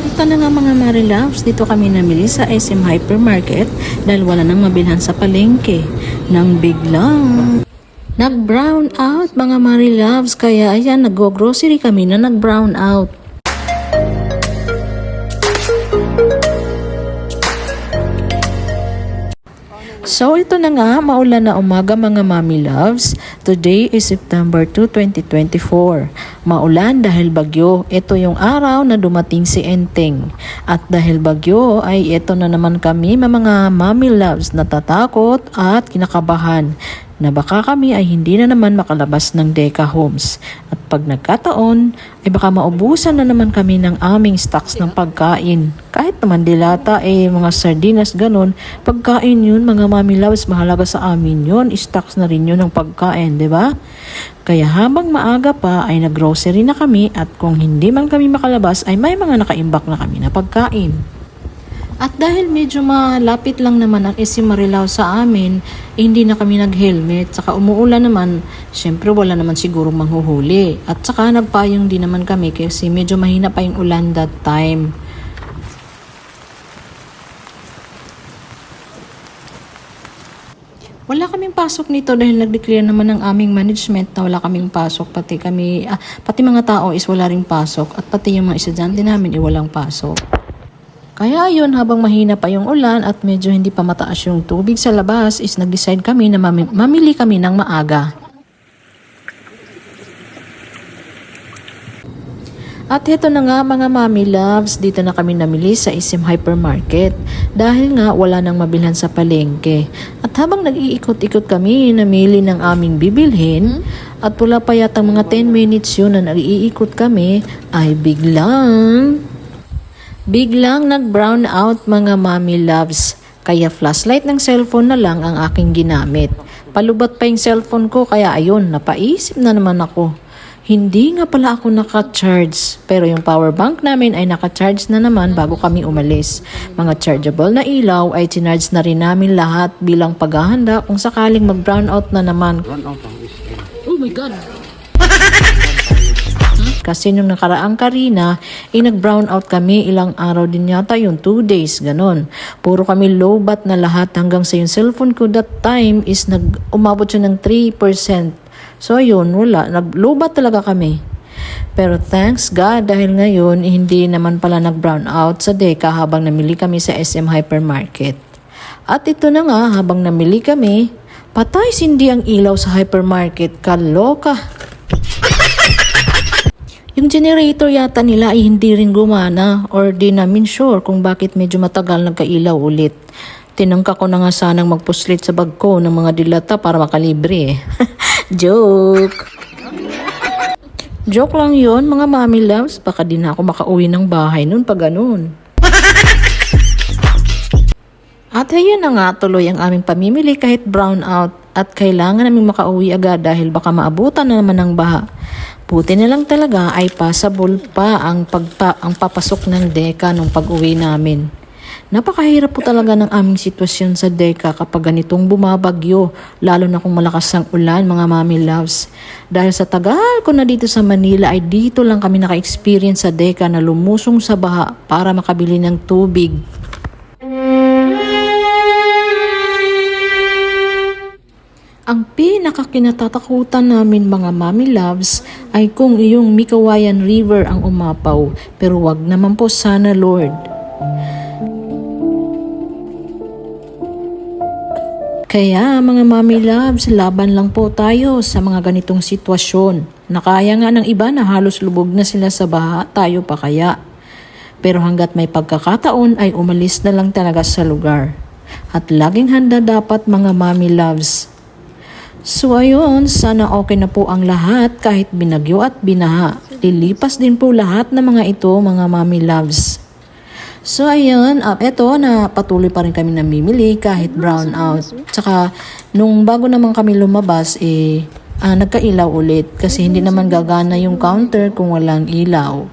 Ito na nga mga Mari Loves, dito kami namili sa SM Hypermarket dahil wala nang mabilhan sa palengke. Nang biglang nag-brown out mga Mari Loves, kaya ayan, nag-grocery kami na nag-brown out. So ito na nga, maulan na umaga mga Mami Loves. Today is September 2, 2024. Maulan dahil bagyo. Ito yung araw na dumating si Enteng. At dahil bagyo ay ito na naman kami mga Mami Loves, natatakot at kinakabahan na baka kami ay hindi na naman makalabas ng Deca Homes. At pag nagkataon, ay baka maubusan na naman kami ng aming stocks ng pagkain. Kahit naman dilata, mga sardinas, ganun, pagkain yun, mga Mami Loves, mahalaga sa amin yun. Stocks na rin yun ng pagkain, di ba? Kaya habang maaga pa, ay nag-grocery na kami at kung hindi man kami makalabas, ay may mga nakaimbak na kami na pagkain. At dahil medyo malapit lang naman ang SM Marilao sa amin, hindi na kami nag-helmet. Saka umuulan naman, syempre wala naman siguro manghuhuli. At saka nagpayong din naman kami kasi medyo mahina pa yung ulan that time. Wala kaming pasok nito dahil nag-declare naman ng aming management na wala kaming pasok. Pati mga tao is wala ring pasok. At pati yung mga estudyante namin walang pasok. Kaya ayun, habang mahina pa yung ulan at medyo hindi pa mataas yung tubig sa labas is nag-decide kami na mamili kami ng maaga. At ito na nga mga Mami Loves, dito na kami namili sa SM Hypermarket dahil nga wala nang mabilhan sa palengke. At habang nag-iikot-ikot kami, namili ng aming bibilhin at wala pa yata mga 10 minutes yun na nag-iikot kami ay biglang nag-brown out mga Mami Loves. Kaya flashlight ng cellphone na lang ang aking ginamit. Palubat pa yung cellphone ko kaya ayun, napaisip na naman ako. Hindi nga pala ako naka-charge. Pero yung power bank namin ay naka-charge na naman bago kami umalis. Mga chargeable na ilaw ay chinarge na rin namin lahat bilang paghahanda kung sakaling mag-brown out na naman. Oh my God! Kasi nung nakaraang Karina, nag-brown out kami ilang araw din yata yung 2 days, ganun. Puro kami low bat na lahat hanggang sa yung cellphone ko that time is umabot siya ng 3%. So yun, wala. Nag-low bat talaga kami. Pero thanks God dahil ngayon hindi naman pala nag-brown out sa Deca habang namili kami sa SM Hypermarket. At ito na nga, habang namili kami, patay sindi ang ilaw sa hypermarket. Kaloka! Yung generator yata nila ay hindi rin gumana or di namin sure kung bakit medyo matagal nagkailaw ulit. Tinangka ko na nga sanang magpuslit sa bag ko ng mga dilata para makalibre. Joke! Joke lang yon mga Mami Loves. Baka di na ako makauwi ng bahay nun pag ganun. At ayun na nga, tuloy ang aming pamimili kahit brown out at kailangan namin makauwi agad dahil baka maabutan na naman ng baha. Buti na lang talaga ay passable pa ang papasok ng Deca nung pag-uwi namin. Napakahirap po talaga ng aming sitwasyon sa Deca kapag ganitong bumabagyo, lalo na kung malakas ang ulan mga Mami Loves. Dahil sa tagal ko na dito sa Manila ay dito lang kami naka-experience sa Deca na lumusong sa baha para makabili ng tubig. Ang pinakakinatatakutan namin mga Mami Loves ay kung iyong Mikawayan River ang umapaw, pero wag naman po sana Lord. Kaya mga Mami Loves, laban lang po tayo sa mga ganitong sitwasyon. Nakaya nga ng iba na halos lubog na sila sa baha, tayo pa kaya. Pero hanggat may pagkakataon ay umalis na lang talaga sa lugar. At laging handa dapat mga Mami Loves. So ayun, sana okay na po ang lahat kahit binagyo at binaha. Lilipas din po lahat ng mga ito mga Mami Loves. So ayun, eto na patuloy pa rin kami namimili kahit brown out. Tsaka nung bago naman kami lumabas nagkailaw ulit kasi hindi naman gagana yung counter kung walang ilaw.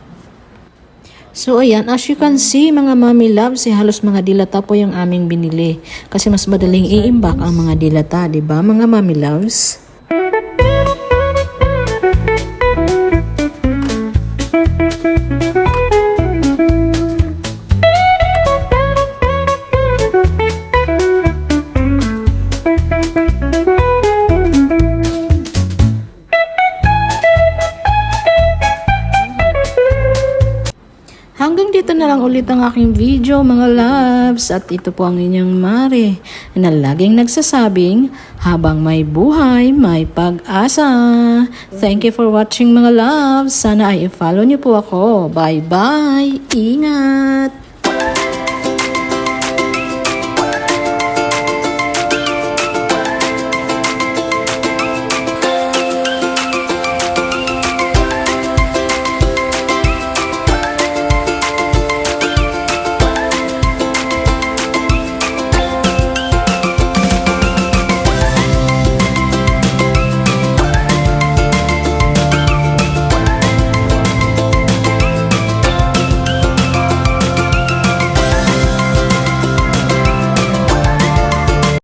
So ayan, as you can see mga Mami Loves, halos mga dilata po yung aming binili. Kasi mas madaling i-imbak ang mga dilata, di ba mga Mami Loves? Hanggang dito na lang ulit ang aking video mga loves. At ito po ang inyong Mare na laging nagsasabing habang may buhay, may pag-asa. Thank you for watching mga loves. Sana ay i-follow niyo po ako. Bye bye. Ingat.